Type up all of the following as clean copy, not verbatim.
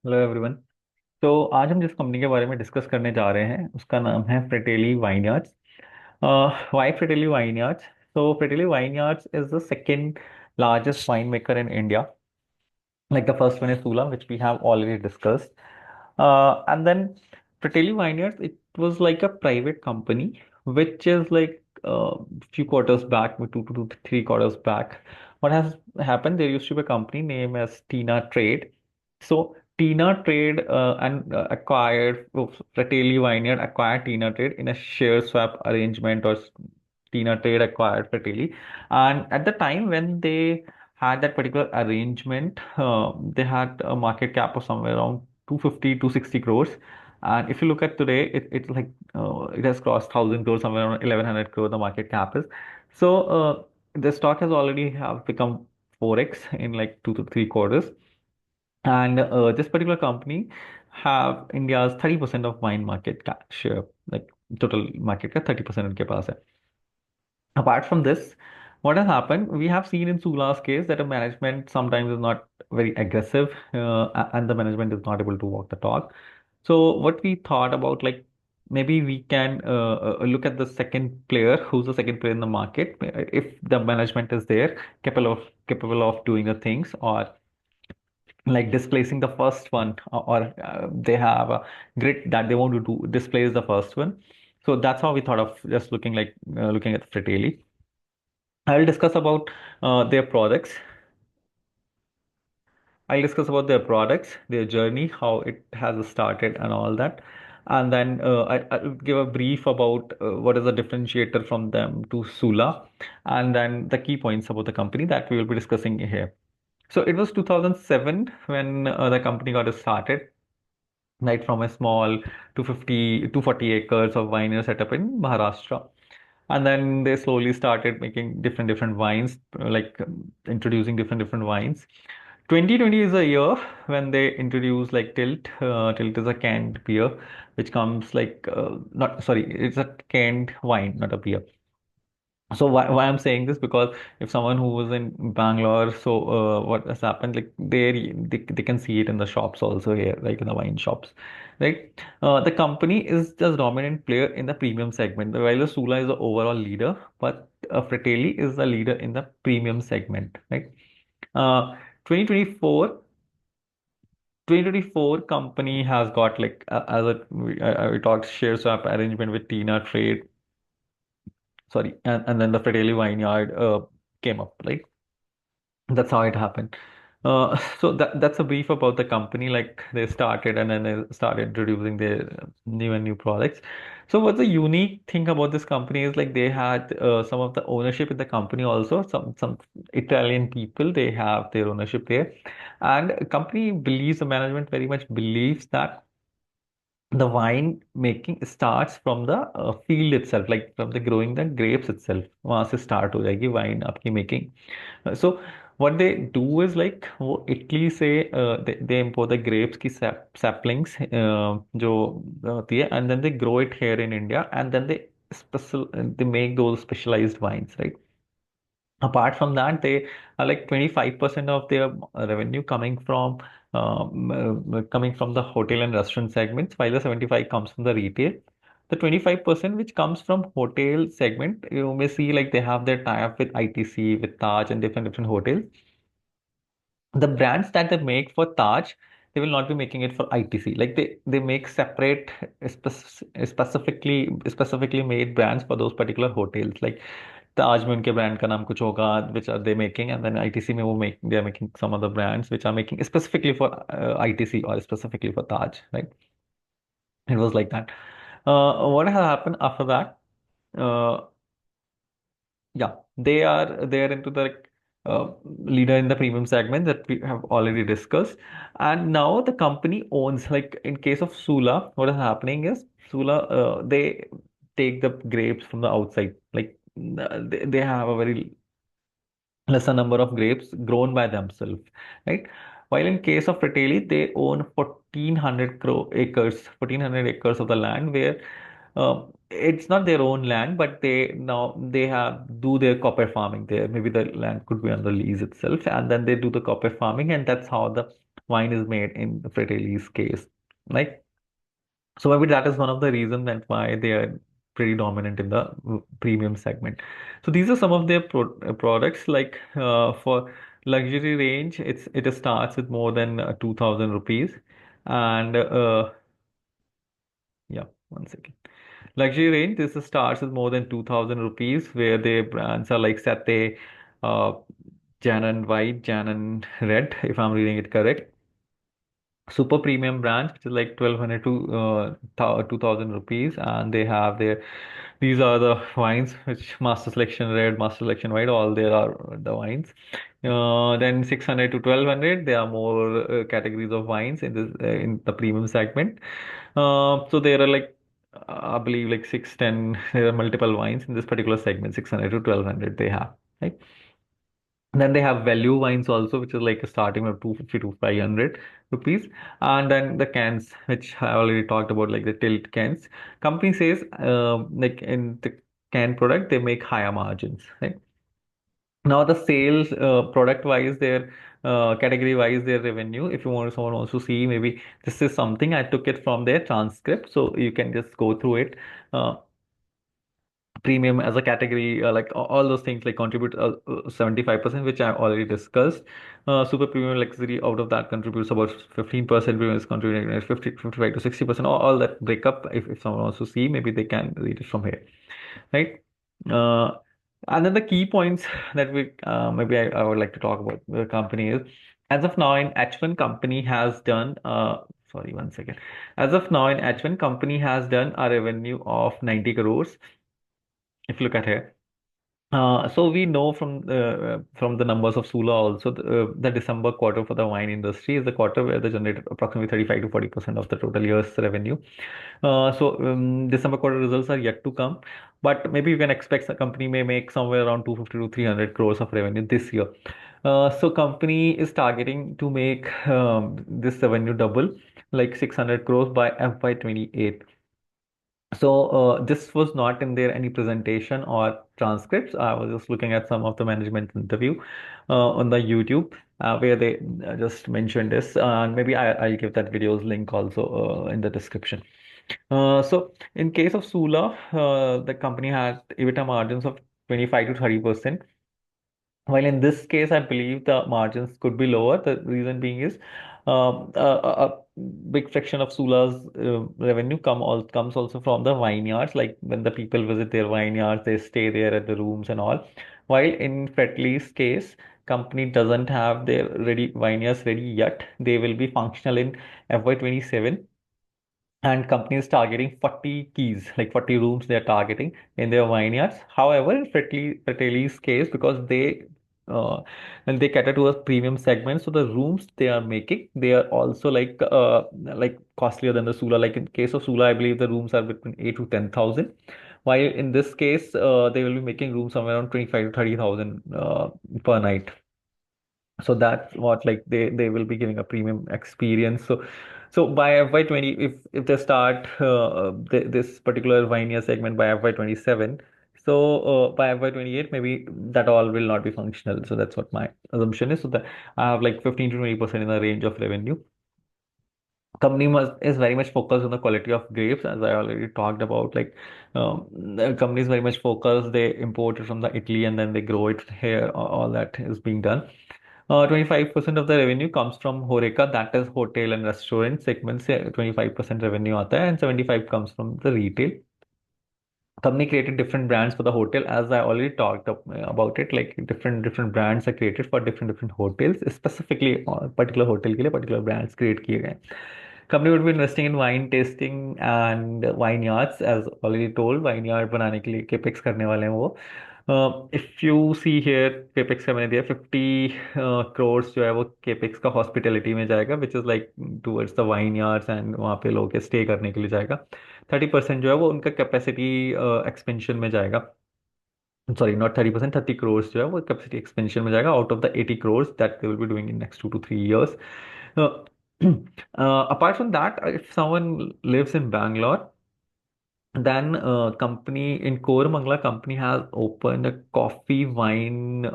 Hello everyone. तो आज हम जिस कंपनी के बारे में डिस्कस करने जा रहे हैं उसका नाम है Fratelli Vineyards. Why Fratelli Vineyards? So Fratelli Vineyards is the second largest winemaker in India. Like the first one is Sula, which we have already discussed. And then Fratelli Vineyards, it was like a private company, which is like a few quarters back, 2 to 3 quarters back. What has happened? There used to be a company named as Tina Trade. So Tina Trade acquired Fratelli Vineyard acquired Tina Trade in a share swap arrangement, or Tina Trade acquired Fratelli. And at the time when they had that particular arrangement, they had a market cap of somewhere around 250, 260 crores. And if you look at today, it's like it has crossed 1,000 crores, somewhere around 1,100 crore the market cap is. So the stock has already have become 4x in like 2 to 3 quarters. And this particular company have India's 30% of wine market share, like total market cap 30% उनके पास है. Apart from this, what has happened, we have seen in Sula's case that a management sometimes is not very aggressive, and the management is not able to walk the talk. So what we thought about, like, maybe we can look at the second player, who's the second player in the market, if the management is there, capable of doing the things, or like displacing the first one, or they have a grit that they want to do displace the first one. So that's how we thought of just looking at Fratelli. I'll discuss about their products. I'll discuss about their products, their journey, how it has started, and all that. And then I'll give a brief about what is the differentiator from them to Sula, and then the key points about the company that we will be discussing here. So it was 2007 when the company got started, right from a small 240 acres of vineyard setup in Maharashtra. And then they slowly started making different wines, introducing different wines. 2020 is a year when they introduced like Tilt. Tilt is a canned beer, which comes like not sorry, it's a canned wine, not a beer. So why I'm saying this, because if someone who was in Bangalore, so what has happened, like they can see it in the shops also here, like in the wine shops, right? The company is just dominant player in the premium segment. While the Sula is the overall leader, but Fratelli is the leader in the premium segment, right? Uh, 2024 2024 company has got like as a we talked share swap arrangement with Tina Trade, sorry, and then the Fratelli Vineyard came up, right? That's how it happened. So that's a brief about the company. Like they started and then they started introducing their new products. So what's the unique thing about this company is like they had some of the ownership in the company also. Some Italian people, they have their ownership there, and company believes, the management very much believes that the wine making starts from the field itself, like from the growing the grapes itself. वहां से start हो जाएगी wine आपकी making. So what they do is like वो Italy से they import the grapes की saplings जो होती है, and then they grow it here in India, and then they make those specialized wines, right? Apart from that, they are like 25% of their revenue coming from the hotel and restaurant segments, while the 75 comes from the retail. The 25% which comes from hotel segment, you may see like they have their tie-up with ITC, with Taj, and different hotels. The brands that they make for Taj, they will not be making it for ITC. Like they make separate, specifically made brands for those particular hotels. Like ताज में उनके brand का नाम कुछ होगा, which are they making, and then ITC में वो make they are making some other brands which are making specifically for ITC or specifically for Taj, right? It was like that. What has happened after that? Uh, yeah, they are into the leader in the premium segment that we have already discussed, and now the company owns, like in case of Sula, what is happening is Sula they take the grapes from the outside, like they have a very lesser number of grapes grown by themselves, right? While in case of Fratelli, they own 1,400 acres of the land where it's not their own land, but they have do their copper farming there. Maybe the land could be on the lease itself, and then they do the copper farming, and that's how the wine is made in Fratelli's case. Like, so maybe that is one of the reasons that why they are pretty dominant in the premium segment. So these are some of their products. Like for luxury range, it starts with more than 2,000 rupees, and yeah, one second. Luxury range, this starts with more than 2,000 rupees, where their brands are like Sate, uh, Jan and White, Jan and Red, if I'm reading it correct. Super premium brands, which is like 1,200 to 2,000 rupees, and they have their, these are the wines which Master Selection Red, Master Selection White, all there are the wines. Then 600 to 1,200, there are more categories of wines in the premium segment. So there are like I believe like 610, there are multiple wines in this particular segment, 600 to 1,200 they have, right? Then they have value wines also, which is like starting from 250 to 500 rupees. And then the cans, which I already talked about, like the tilt cans. Company says, like in the can product, they make higher margins, right? Now the sales, product wise, their category wise, their revenue. If you want, someone wants to see, maybe this is something I took it from their transcript, so you can just go through it. Uh, Premium as a category, like all those things like contribute 75%, which I already discussed. Super premium luxury out of that contributes about 15%. Premium is contributing 55 to 60%. All that breakup, if someone wants to see, maybe they can read it from here, right? Uh, and then the key points that we maybe I would like to talk about the company is, as of now in H1 company has done sorry, one second. As of now in H1 company has done a revenue of 90 crores, if you look at here. So we know from the numbers of Sula also, the December quarter for the wine industry is the quarter where they generate approximately 35 to 40% of the total year's revenue. December quarter results are yet to come, but maybe you can expect the company may make somewhere around 250 to 300 crores of revenue this year. So company is targeting to make this revenue double, like 600 crores by FY28. So this was not in there any presentation or transcripts. I was just looking at some of the management interview on the YouTube where they just mentioned this, and maybe I'll give that video's link also in the description. So in case of Sula, the company had EBITDA margins of 25 to 30%. While in this case, I believe the margins could be lower. The reason being is a big fraction of Sula's revenue comes also from the vineyards. Like when the people visit their vineyards, they stay there at the rooms and all. While in Fretli's case, company doesn't have their ready vineyards ready yet. They will be functional in FY27, and companies targeting 40 keys, like 40 rooms they're targeting in their vineyards. However, Fratelli's case, because uh, and they cater to a premium segment, so the rooms they are making, they are also like costlier than the Sula. Like in case of Sula, I believe the rooms are between 8 to 10,000. While in this case, they will be making rooms somewhere around 25 to 30,000 per night. So that's what, like they will be giving a premium experience. So by FY20, if they start this particular vineyard segment by FY27, so by FY28 maybe that all will not be functional. So that's what my assumption is. So that I have like 15 to 20% in the range of revenue. Company is very much focused on the quality of grapes, as I already talked about. Like the company is very much focused. They import it from the Italy and then they grow it here. All that is being done. 25% of the revenue comes from Horeca, that is hotel and restaurant segments. 25% revenue आता है, and 75 comes from the retail. Company created different brands for the hotel, as I already talked about it. Like different brands are created for different hotels, specifically particular hotel के लिए particular brands create किए गए. Company would be investing in wine tasting and vineyards, as already told. Vineyard बनाने के लिए capex करने वाले हैं वो. If you see here, capex का मैंने दिया 50 crores जो है वो capex का hospitality में जाएगा, which is like towards the vineyards, and वहाँ पे लोग stay करने के लिए जाएगा. 30% जो है वो उनका कैपेसिटी एक्सपेंशन में जाएगा. सॉरी, नॉट 30%, 30 crores जो है वो कैपेसिटी एक्सपेंशन में जाएगा out of the 80 crores that they will be doing in next 2 to 3 years. Apart from that, if someone lives in Bangalore, Then company in Koramangala company has opened a coffee wine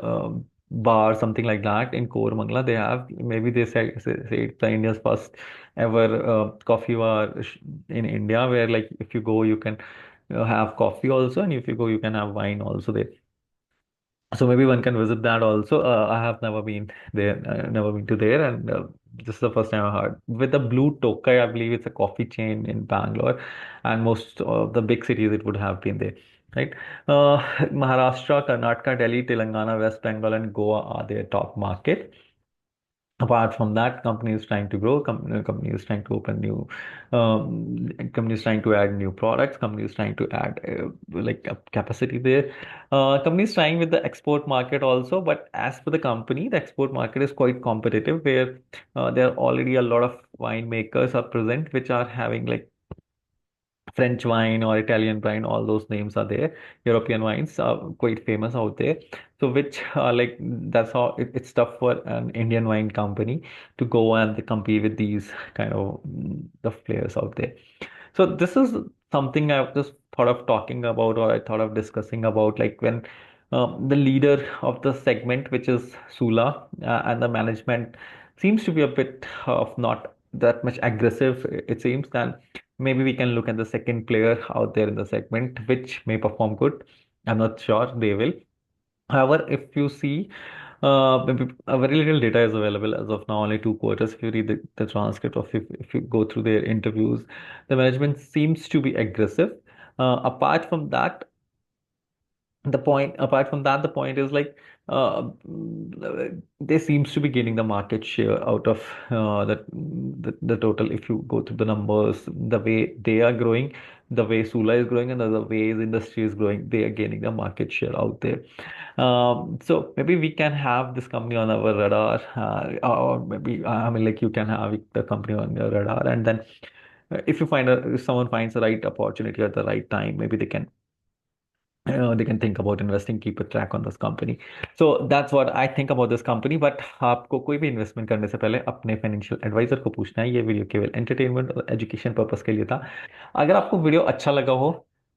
bar, something like that in Koramangala. They have, maybe they say it's the India's first ever coffee bar in India, where like if you go you can have coffee also, and if you go you can have wine also there. So maybe one can visit that also. I have never been there, never been to there, and this is the first time I heard. With the Blue Tokai, I believe it's a coffee chain in Bangalore, and most of the big cities it would have been there, right? Maharashtra, Karnataka, Delhi, Telangana, West Bengal, and Goa are their top market. Apart from that, company is trying to grow. Company is trying to open new. Company is trying to add new products. Company is trying to add like capacity there. Company is trying with the export market also. But as for the company, the export market is quite competitive. Where there are already a lot of winemakers are present, which are having like French wine or Italian wine, all those names are there. European wines are quite famous out there. So which like that's how it's tough for an Indian wine company to go and compete with these kind of the players out there. So this is something I've just thought of talking about, or I thought of discussing about, like when the leader of the segment, which is Sula, and the management seems to be a bit of not that much aggressive, it seems. Then maybe we can look at the second player out there in the segment, which may perform good. I'm not sure they will. However, if you see, maybe a very little data is available as of now, only 2 quarters. If you read the transcript of, if you go through their interviews, the management seems to be aggressive. Apart from that, the point is like they seems to be gaining the market share out of the total. If you go through the numbers, the way they are growing, the way Sula is growing, and the way the industry is growing, they are gaining the market share out there. So maybe we can have this company on our radar, or maybe I mean, like, you can have the company on your radar, and then if someone finds the right opportunity at the right time, maybe they can think about investing, keep a track on this company. So that's what I think about this company. But आपको कोई भी investment करने से पहले अपने financial adviser को पूछना है। ये वीडियो केवल एंटरटेनमेंट और एजुकेशन पर्पस के लिए था। अगर आपको वीडियो अच्छा लगा हो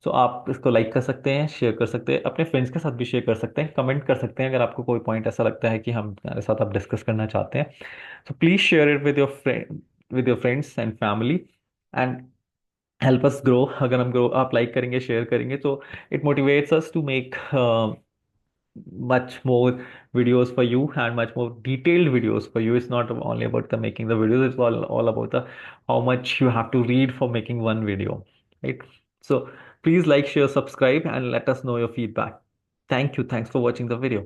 तो आप इसको लाइक कर सकते हैं, शेयर कर सकते हैं, अपने फ्रेंड्स के साथ भी शेयर कर सकते हैं, कमेंट कर सकते हैं अगर आपको कोई पॉइंट ऐसा लगता है कि हम हमारे साथ आप डिस्कस करना चाहते हैं। So please share it with your friends and family, and help us grow. अगर हम ग्रो, आप लाइक करेंगे, शेयर करेंगे, तो it motivates us to make much more videos for you, and much more detailed videos for you. It's not only about the making the videos, it's all about the how much you have to read for making one video, right? So please like, share, subscribe, and let us know your feedback. Thank you. Thanks for watching the video.